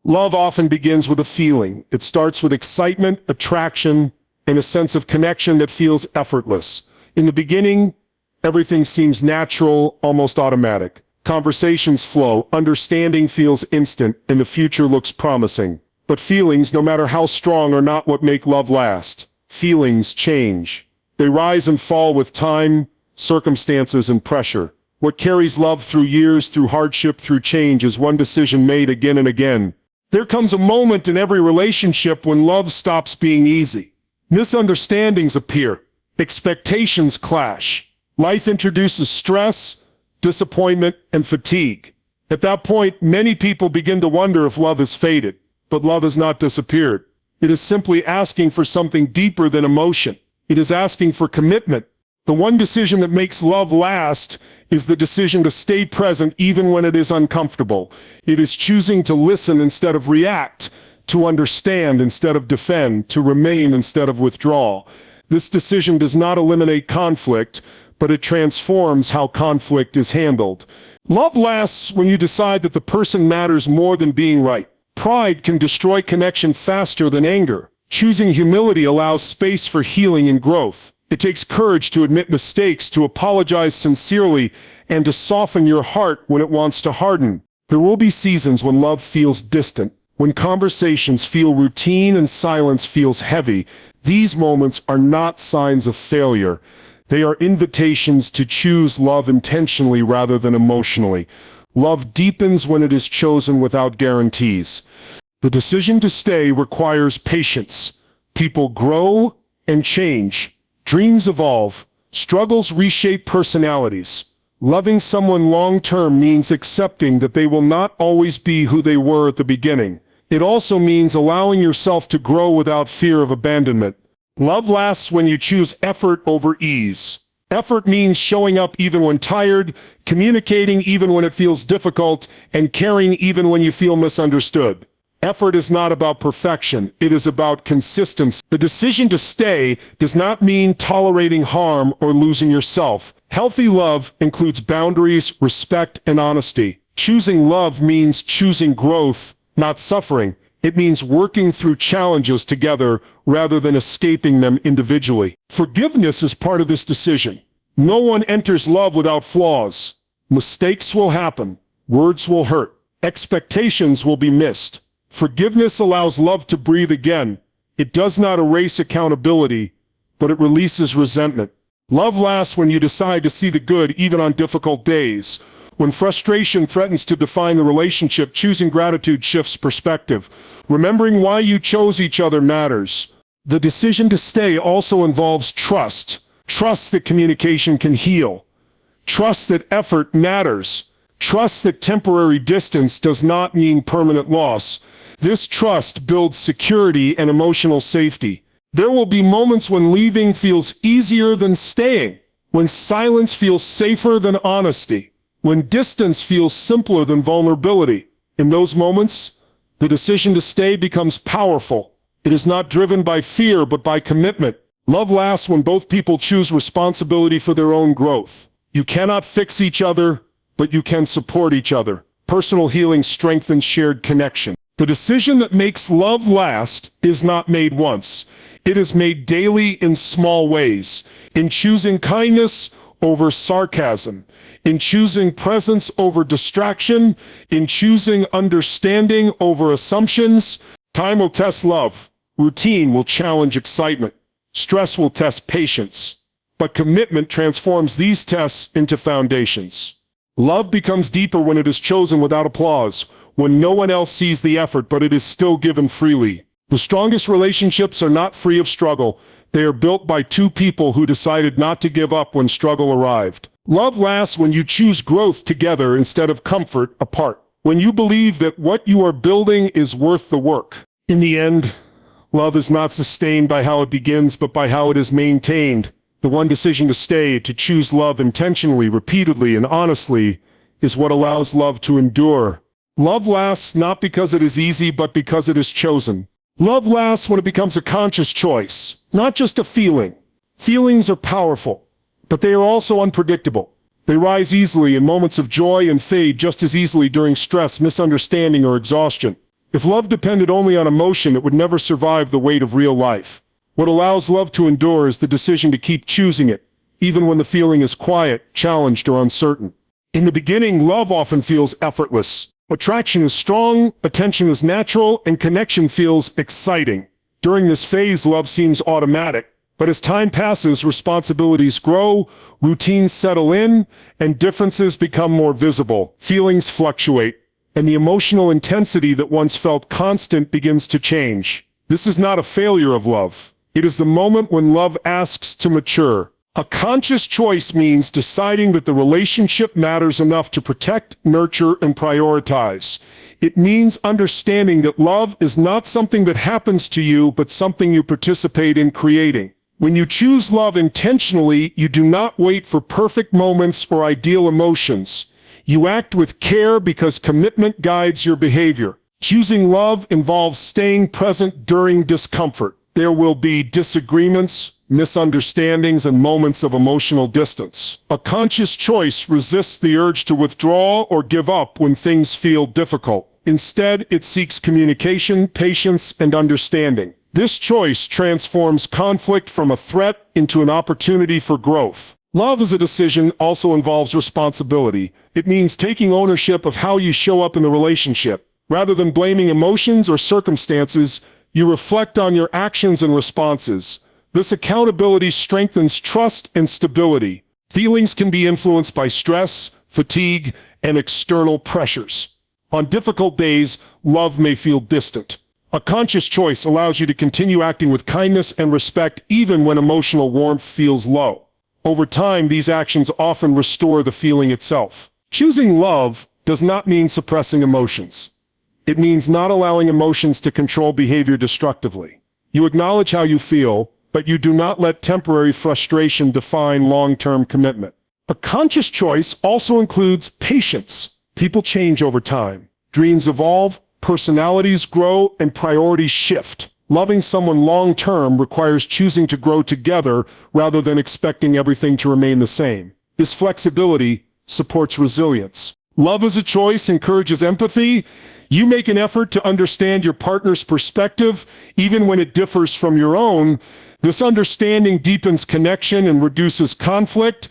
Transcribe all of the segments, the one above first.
Love often begins with a feeling. It starts with excitement, attraction, and a sense of connection that feels effortless. In the beginning, everything seems natural, almost automatic. Conversations flow, understanding feels instant, and the future looks promising. But feelings, no matter how strong, are not what make love last. Feelings change. They rise and fall with time, circumstances, and pressure. What carries love through years, through hardship, through change is one decision made again and again. There comes a moment in every relationship when love stops being easy. Misunderstandings appear. Expectations clash. Life introduces stress, disappointment, and fatigue. At that point, many people begin to wonder if love has faded. But love has not disappeared. It is simply asking for something deeper than emotion. It is asking for commitment. The one decision that makes love last is the decision to stay present even when it is uncomfortable. It is choosing to listen instead of react, to understand instead of defend, to remain instead of withdraw. This decision does not eliminate conflict, but it transforms how conflict is handled. Love lasts when you decide that the person matters more than being right. Pride can destroy connection faster than anger. Choosing humility allows space for healing and growth. It takes courage to admit mistakes, to apologize sincerely, and to soften your heart when it wants to harden. There will be seasons when love feels distant, when conversations feel routine and silence feels heavy. These moments are not signs of failure. They are invitations to choose love intentionally rather than emotionally. Love deepens when it is chosen without guarantees. The decision to stay requires patience. People grow and change. Dreams evolve. Struggles reshape personalities. Loving someone long-term means accepting that they will not always be who they were at the beginning. It also means allowing yourself to grow without fear of abandonment. Love lasts when you choose effort over ease. Effort means showing up even when tired, communicating even when it feels difficult, and caring even when you feel misunderstood. Effort is not about perfection, it is about consistency. The decision to stay does not mean tolerating harm or losing yourself. Healthy love includes boundaries, respect, and honesty. Choosing love means choosing growth, not suffering. It means working through challenges together rather than escaping them individually. Forgiveness is part of this decision. No one enters love without flaws. Mistakes will happen. Words will hurt. Expectations will be missed. Forgiveness allows love to breathe again. It does not erase accountability, but it releases resentment. Love lasts when you decide to see the good even on difficult days. When frustration threatens to define the relationship, choosing gratitude shifts perspective. Remembering why you chose each other matters. The decision to stay also involves trust. Trust that communication can heal. Trust that effort matters. Trust that temporary distance does not mean permanent loss. This trust builds security and emotional safety. There will be moments when leaving feels easier than staying, when silence feels safer than honesty, when distance feels simpler than vulnerability. In those moments, the decision to stay becomes powerful. It is not driven by fear, but by commitment. Love lasts when both people choose responsibility for their own growth. You cannot fix each other, but you can support each other. Personal healing strengthens shared connection. The decision that makes love last is not made once. It is made daily in small ways. In choosing kindness over sarcasm. In choosing presence over distraction. In choosing understanding over assumptions. Time will test love. Routine will challenge excitement. Stress will test patience. But commitment transforms these tests into foundations. Love becomes deeper when it is chosen without applause, when no one else sees the effort but it is still given freely. The strongest relationships are not free of struggle. They are built by two people who decided not to give up when struggle arrived. Love lasts when you choose growth together instead of comfort apart. When you believe that what you are building is worth the work. In the end, love is not sustained by how it begins, but by how it is maintained. The one decision to stay, to choose love intentionally, repeatedly, and honestly, is what allows love to endure. Love lasts not because it is easy, but because it is chosen. Love lasts when it becomes a conscious choice, not just a feeling. Feelings are powerful, but they are also unpredictable. They rise easily in moments of joy and fade just as easily during stress, misunderstanding, or exhaustion. If love depended only on emotion, it would never survive the weight of real life. What allows love to endure is the decision to keep choosing it, even when the feeling is quiet, challenged, or uncertain. In the beginning, love often feels effortless. Attraction is strong, attention is natural, and connection feels exciting. During this phase, love seems automatic. But as time passes, responsibilities grow, routines settle in, and differences become more visible. Feelings fluctuate, and the emotional intensity that once felt constant begins to change. This is not a failure of love. It is the moment when love asks to mature. A conscious choice means deciding that the relationship matters enough to protect, nurture, and prioritize. It means understanding that love is not something that happens to you, but something you participate in creating. When you choose love intentionally, you do not wait for perfect moments or ideal emotions. You act with care because commitment guides your behavior. Choosing love involves staying present during discomfort. There will be disagreements, misunderstandings, and moments of emotional distance. A conscious choice resists the urge to withdraw or give up when things feel difficult. Instead, it seeks communication, patience, and understanding. This choice transforms conflict from a threat into an opportunity for growth. Love as a decision also involves responsibility. It means taking ownership of how you show up in the relationship. Rather than blaming emotions or circumstances, you reflect on your actions and responses. This accountability strengthens trust and stability. Feelings can be influenced by stress, fatigue, and external pressures. On difficult days, love may feel distant. A conscious choice allows you to continue acting with kindness and respect even when emotional warmth feels low. Over time, these actions often restore the feeling itself. Choosing love does not mean suppressing emotions. It means not allowing emotions to control behavior destructively. You acknowledge how you feel, but you do not let temporary frustration define long-term commitment. A conscious choice also includes patience. People change over time. Dreams evolve, personalities grow, and priorities shift. Loving someone long-term requires choosing to grow together rather than expecting everything to remain the same. This flexibility supports resilience. Love as a choice encourages empathy. You make an effort to understand your partner's perspective, even when it differs from your own. This understanding deepens connection and reduces conflict.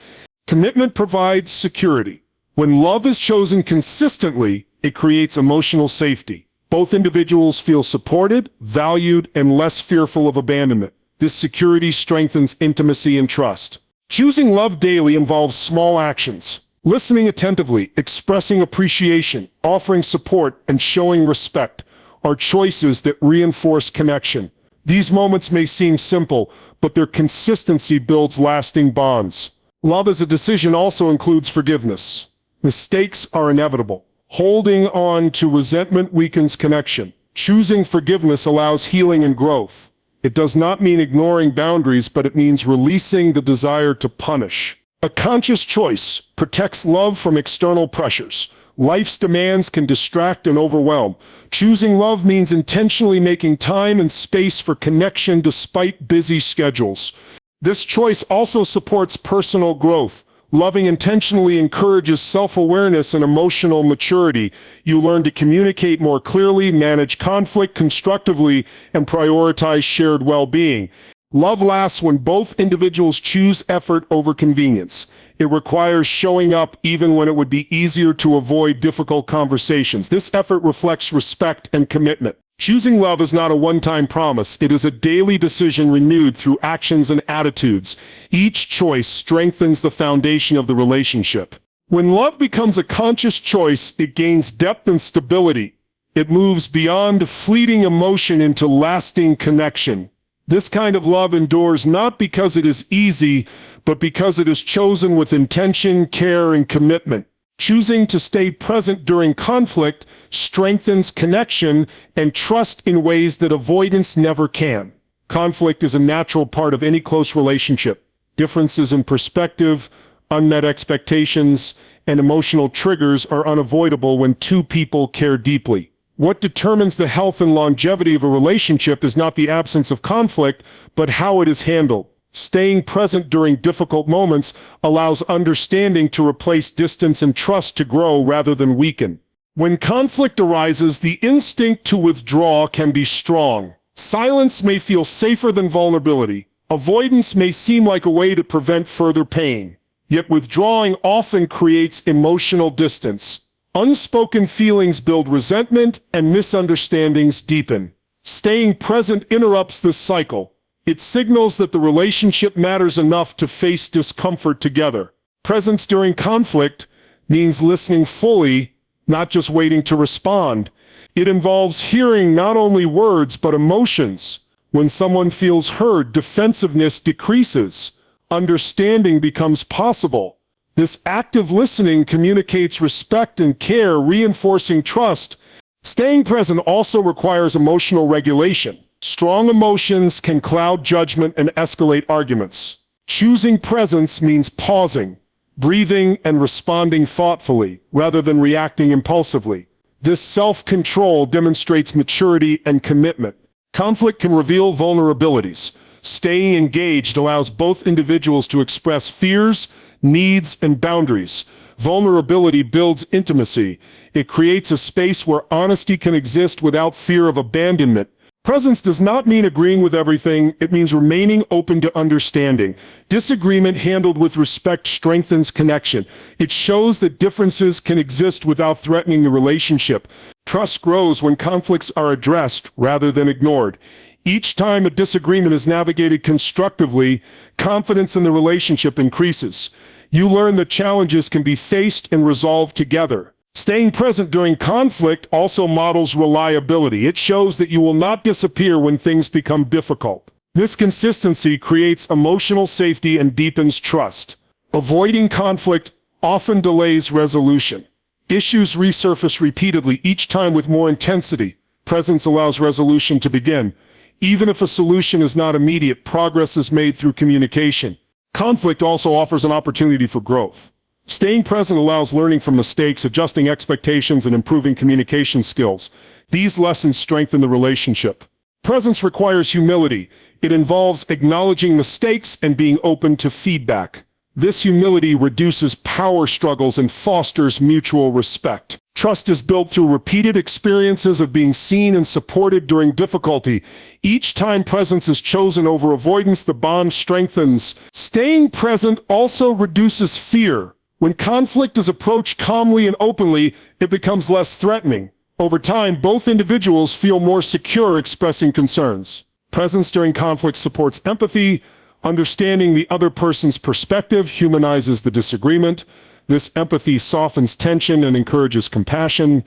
Commitment provides security. When love is chosen consistently, it creates emotional safety. Both individuals feel supported, valued, and less fearful of abandonment. This security strengthens intimacy and trust. Choosing love daily involves small actions. Listening attentively, expressing appreciation, offering support, and showing respect are choices that reinforce connection. These moments may seem simple, but their consistency builds lasting bonds. Love as a decision also includes forgiveness. Mistakes are inevitable. Holding on to resentment weakens connection. Choosing forgiveness allows healing and growth. It does not mean ignoring boundaries, but it means releasing the desire to punish. A conscious choice protects love from external pressures. Life's demands can distract and overwhelm. Choosing love means intentionally making time and space for connection despite busy schedules. This choice also supports personal growth. Loving intentionally encourages self-awareness and emotional maturity. You learn to communicate more clearly, manage conflict constructively, and prioritize shared well-being. Love lasts when both individuals choose effort over convenience. It requires showing up even when it would be easier to avoid difficult conversations. This effort reflects respect and commitment. Choosing love is not a one-time promise. It is a daily decision renewed through actions and attitudes. Each choice strengthens the foundation of the relationship. When love becomes a conscious choice, it gains depth and stability. It moves beyond fleeting emotion into lasting connection. This kind of love endures not because it is easy, but because it is chosen with intention, care, and commitment. Choosing to stay present during conflict strengthens connection and trust in ways that avoidance never can. Conflict is a natural part of any close relationship. Differences in perspective, unmet expectations, and emotional triggers are unavoidable when two people care deeply. What determines the health and longevity of a relationship is not the absence of conflict, but how it is handled. Staying present during difficult moments allows understanding to replace distance and trust to grow rather than weaken. When conflict arises, the instinct to withdraw can be strong. Silence may feel safer than vulnerability. Avoidance may seem like a way to prevent further pain. Yet withdrawing often creates emotional distance. Unspoken feelings build resentment and misunderstandings deepen. Staying present interrupts this cycle. It signals that the relationship matters enough to face discomfort together. Presence during conflict means listening fully, not just waiting to respond. It involves hearing not only words but emotions. When someone feels heard, defensiveness decreases. Understanding becomes possible. This active listening communicates respect and care, reinforcing trust. Staying present also requires emotional regulation. Strong emotions can cloud judgment and escalate arguments. Choosing presence means pausing, breathing, and responding thoughtfully, rather than reacting impulsively. This self-control demonstrates maturity and commitment. Conflict can reveal vulnerabilities. Staying engaged allows both individuals to express fears, needs, and boundaries. Vulnerability builds intimacy. It creates a space where honesty can exist without fear of abandonment. Presence does not mean agreeing with everything. It means remaining open to understanding. Disagreement handled with respect strengthens connection. It shows that differences can exist without threatening the relationship. Trust grows when conflicts are addressed rather than ignored. Each time a disagreement is navigated constructively, confidence in the relationship increases. You learn that challenges can be faced and resolved together. Staying present during conflict also models reliability. It shows that you will not disappear when things become difficult. This consistency creates emotional safety and deepens trust. Avoiding conflict often delays resolution. Issues resurface repeatedly, each time with more intensity. Presence allows resolution to begin. Even if a solution is not immediate, progress is made through communication. Conflict also offers an opportunity for growth. Staying present allows learning from mistakes, adjusting expectations, and improving communication skills. These lessons strengthen the relationship. Presence requires humility. It involves acknowledging mistakes and being open to feedback. This humility reduces power struggles and fosters mutual respect. Trust is built through repeated experiences of being seen and supported during difficulty. Each time presence is chosen over avoidance, the bond strengthens. Staying present also reduces fear. When conflict is approached calmly and openly, it becomes less threatening. Over time, both individuals feel more secure expressing concerns. Presence during conflict supports empathy. Understanding the other person's perspective humanizes the disagreement. This empathy softens tension and encourages compassion.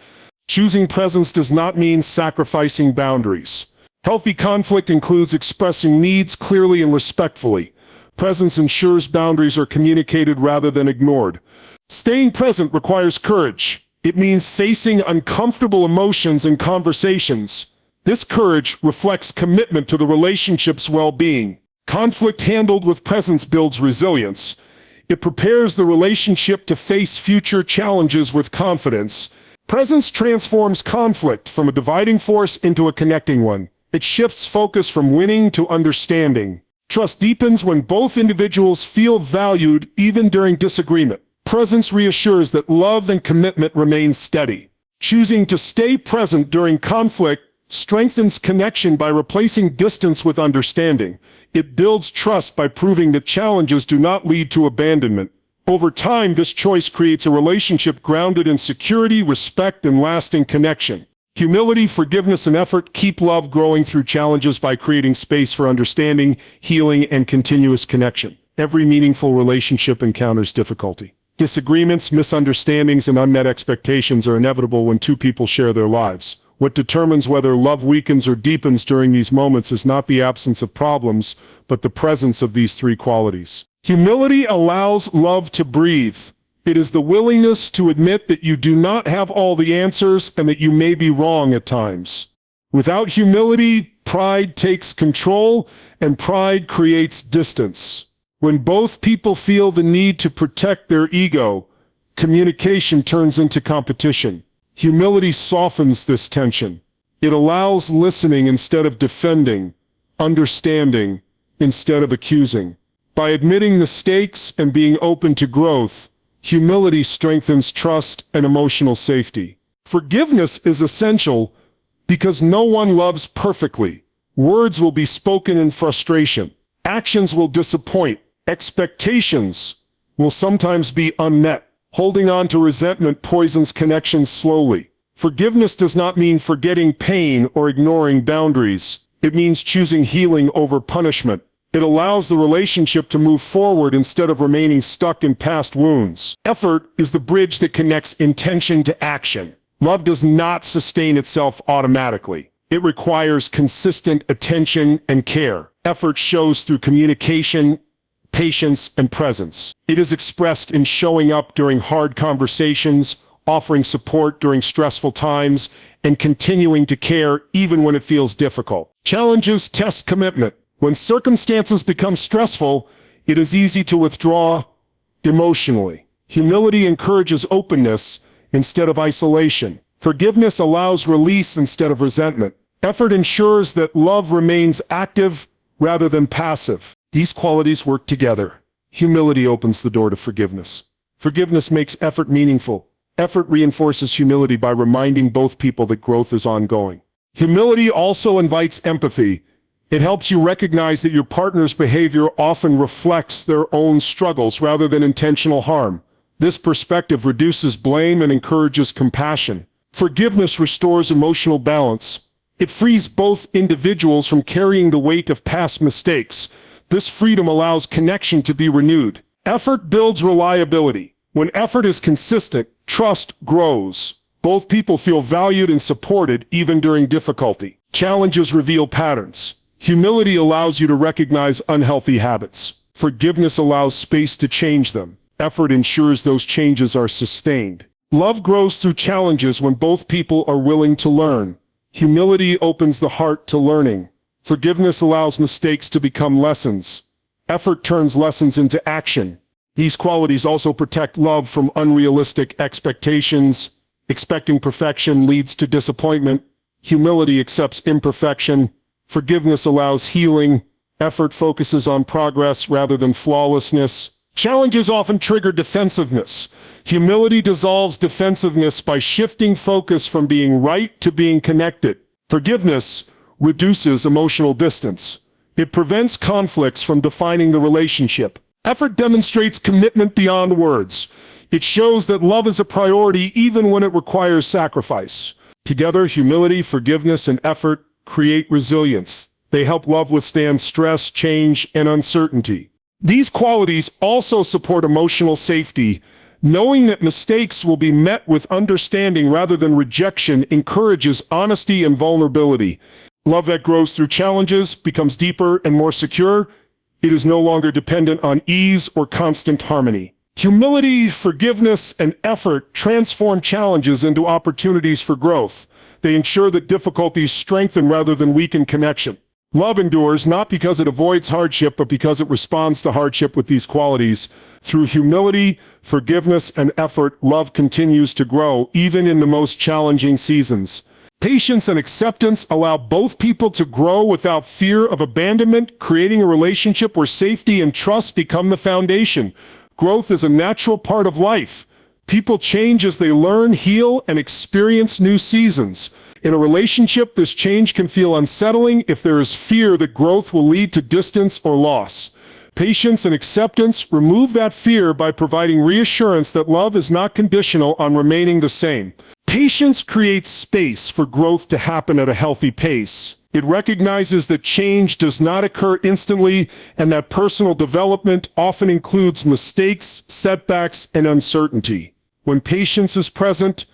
Choosing presence does not mean sacrificing boundaries. Healthy conflict includes expressing needs clearly and respectfully. Presence ensures boundaries are communicated rather than ignored. Staying present requires courage. It means facing uncomfortable emotions in conversations. This courage reflects commitment to the relationship's well-being. Conflict handled with presence builds resilience. It prepares the relationship to face future challenges with confidence. Presence transforms conflict from a dividing force into a connecting one. It shifts focus from winning to understanding. Trust deepens when both individuals feel valued even during disagreement. Presence reassures that love and commitment remain steady. Choosing to stay present during conflict strengthens connection by replacing distance with understanding. It builds trust by proving that challenges do not lead to abandonment. Over time, this choice creates a relationship grounded in security, respect, and lasting connection. Humility, forgiveness, and effort keep love growing through challenges by creating space for understanding, healing, and continuous connection. Every meaningful relationship encounters difficulty. Disagreements, misunderstandings, and unmet expectations are inevitable when two people share their lives. What determines whether love weakens or deepens during these moments is not the absence of problems, but the presence of these three qualities. Humility allows love to breathe. It is the willingness to admit that you do not have all the answers and that you may be wrong at times. Without humility, pride takes control, and pride creates distance. When both people feel the need to protect their ego, communication turns into competition. Humility softens this tension. It allows listening instead of defending, understanding instead of accusing. By admitting mistakes and being open to growth, humility strengthens trust and emotional safety. Forgiveness is essential because no one loves perfectly. Words will be spoken in frustration. Actions will disappoint. Expectations will sometimes be unmet. Holding on to resentment poisons connections slowly. Forgiveness does not mean forgetting pain or ignoring boundaries. It means choosing healing over punishment. It allows the relationship to move forward instead of remaining stuck in past wounds. Effort is the bridge that connects intention to action. Love does not sustain itself automatically. It requires consistent attention and care. Effort shows through communication, patience, and presence. It is expressed in showing up during hard conversations, offering support during stressful times, and continuing to care even when it feels difficult. Challenges test commitment. When circumstances become stressful, it is easy to withdraw emotionally. Humility encourages openness instead of isolation. Forgiveness allows release instead of resentment. Effort ensures that love remains active rather than passive. These qualities work together. Humility opens the door to forgiveness. Forgiveness makes effort meaningful. Effort reinforces humility by reminding both people that growth is ongoing. Humility also invites empathy. It helps you recognize that your partner's behavior often reflects their own struggles rather than intentional harm. This perspective reduces blame and encourages compassion. Forgiveness restores emotional balance. It frees both individuals from carrying the weight of past mistakes. This freedom allows connection to be renewed. Effort builds reliability. When effort is consistent, trust grows. Both people feel valued and supported even during difficulty. Challenges reveal patterns. Humility allows you to recognize unhealthy habits. Forgiveness allows space to change them. Effort ensures those changes are sustained. Love grows through challenges when both people are willing to learn. Humility opens the heart to learning. Forgiveness allows mistakes to become lessons. Effort turns lessons into action. These qualities also protect love from unrealistic expectations. Expecting perfection leads to disappointment. Humility accepts imperfection. Forgiveness allows healing. Effort focuses on progress rather than flawlessness. Challenges often trigger defensiveness. Humility dissolves defensiveness by shifting focus from being right to being connected. Forgiveness reduces emotional distance. It prevents conflicts from defining the relationship. Effort demonstrates commitment beyond words. It shows that love is a priority even when it requires sacrifice. Together, humility, forgiveness, and effort create resilience. They help love withstand stress, change, and uncertainty. These qualities also support emotional safety. Knowing that mistakes will be met with understanding rather than rejection encourages honesty and vulnerability. Love that grows through challenges becomes deeper and more secure. It is no longer dependent on ease or constant harmony. Humility, forgiveness, and effort transform challenges into opportunities for growth. They ensure that difficulties strengthen rather than weaken connection. Love endures not because it avoids hardship, but because it responds to hardship with these qualities. Through humility, forgiveness, and effort, love continues to grow, even in the most challenging seasons. Patience and acceptance allow both people to grow without fear of abandonment, creating a relationship where safety and trust become the foundation. Growth is a natural part of life. People change as they learn, heal, and experience new seasons. In a relationship, this change can feel unsettling if there is fear that growth will lead to distance or loss. Patience and acceptance remove that fear by providing reassurance that love is not conditional on remaining the same. Patience creates space for growth to happen at a healthy pace. It recognizes that change does not occur instantly and that personal development often includes mistakes, setbacks, and uncertainty. When patience is present,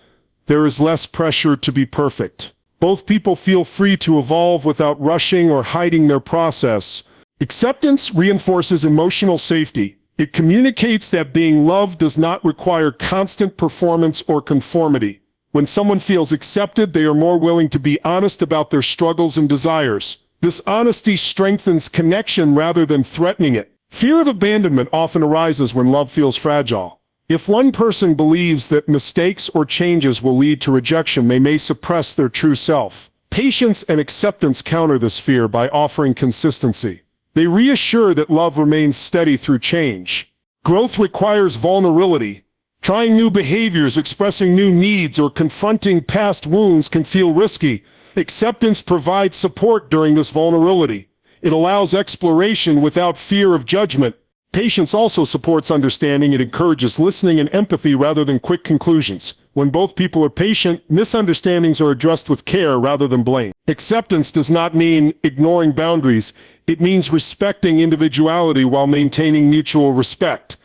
there is less pressure to be perfect. Both people feel free to evolve without rushing or hiding their process. Acceptance reinforces emotional safety. It communicates that being loved does not require constant performance or conformity. When someone feels accepted, they are more willing to be honest about their struggles and desires. This honesty strengthens connection rather than threatening it. Fear of abandonment often arises when love feels fragile. If one person believes that mistakes or changes will lead to rejection, they may suppress their true self. Patience and acceptance counter this fear by offering consistency. They reassure that love remains steady through change. Growth requires vulnerability. Trying new behaviors, expressing new needs, or confronting past wounds can feel risky. Acceptance provides support during this vulnerability. It allows exploration without fear of judgment. Patience also supports understanding. It encourages listening and empathy rather than quick conclusions. When both people are patient, misunderstandings are addressed with care rather than blame. Acceptance does not mean ignoring boundaries. It means respecting individuality while maintaining mutual respect.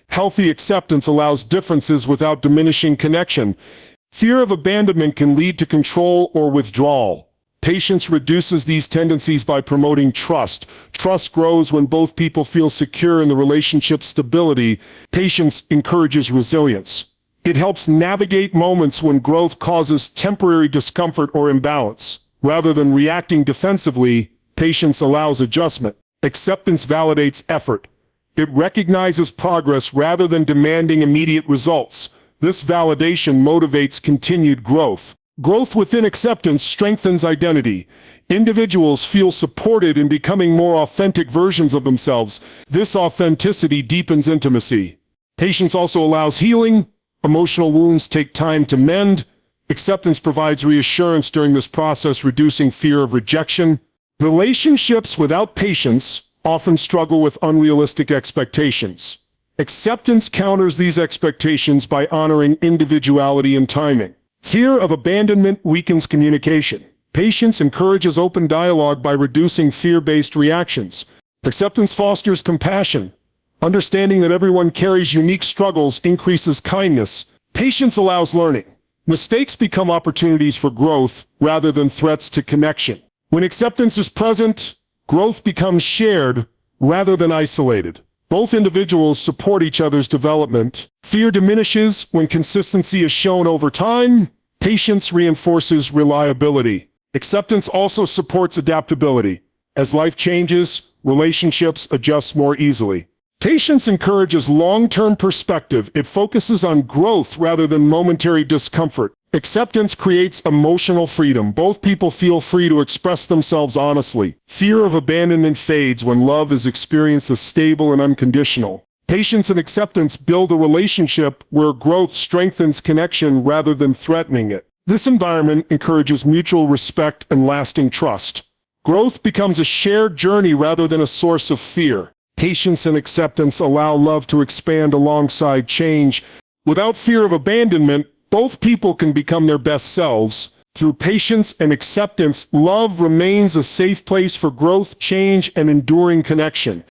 Healthy acceptance allows differences without diminishing connection. Fear of abandonment can lead to control or withdrawal. Patience reduces these tendencies by promoting trust. Trust grows when both people feel secure in the relationship's stability. Patience encourages resilience. It helps navigate moments when growth causes temporary discomfort or imbalance. Rather than reacting defensively, patience allows adjustment. Acceptance validates effort. It recognizes progress rather than demanding immediate results. This validation motivates continued growth. Growth within acceptance strengthens identity. Individuals feel supported in becoming more authentic versions of themselves. This authenticity deepens intimacy. Patience also allows healing. Emotional wounds take time to mend. Acceptance provides reassurance during this process, reducing fear of rejection. Relationships without patience often struggle with unrealistic expectations. Acceptance counters these expectations by honoring individuality and timing. Fear of abandonment weakens communication. Patience encourages open dialogue by reducing fear-based reactions. Acceptance fosters compassion. Understanding that everyone carries unique struggles increases kindness. Patience allows learning. Mistakes become opportunities for growth rather than threats to connection. When acceptance is present, growth becomes shared rather than isolated. Both individuals support each other's development. Fear diminishes when consistency is shown over time. Patience reinforces reliability. Acceptance also supports adaptability. As life changes, relationships adjust more easily. Patience encourages long-term perspective. It focuses on growth rather than momentary discomfort. Acceptance creates emotional freedom. Both people feel free to express themselves honestly. Fear of abandonment fades when love is experienced as stable and unconditional. Patience and acceptance build a relationship where growth strengthens connection rather than threatening it. This environment encourages mutual respect and lasting trust. Growth becomes a shared journey rather than a source of fear. Patience and acceptance allow love to expand alongside change. Without fear of abandonment, both people can become their best selves. Through patience and acceptance, love remains a safe place for growth, change, and enduring connection.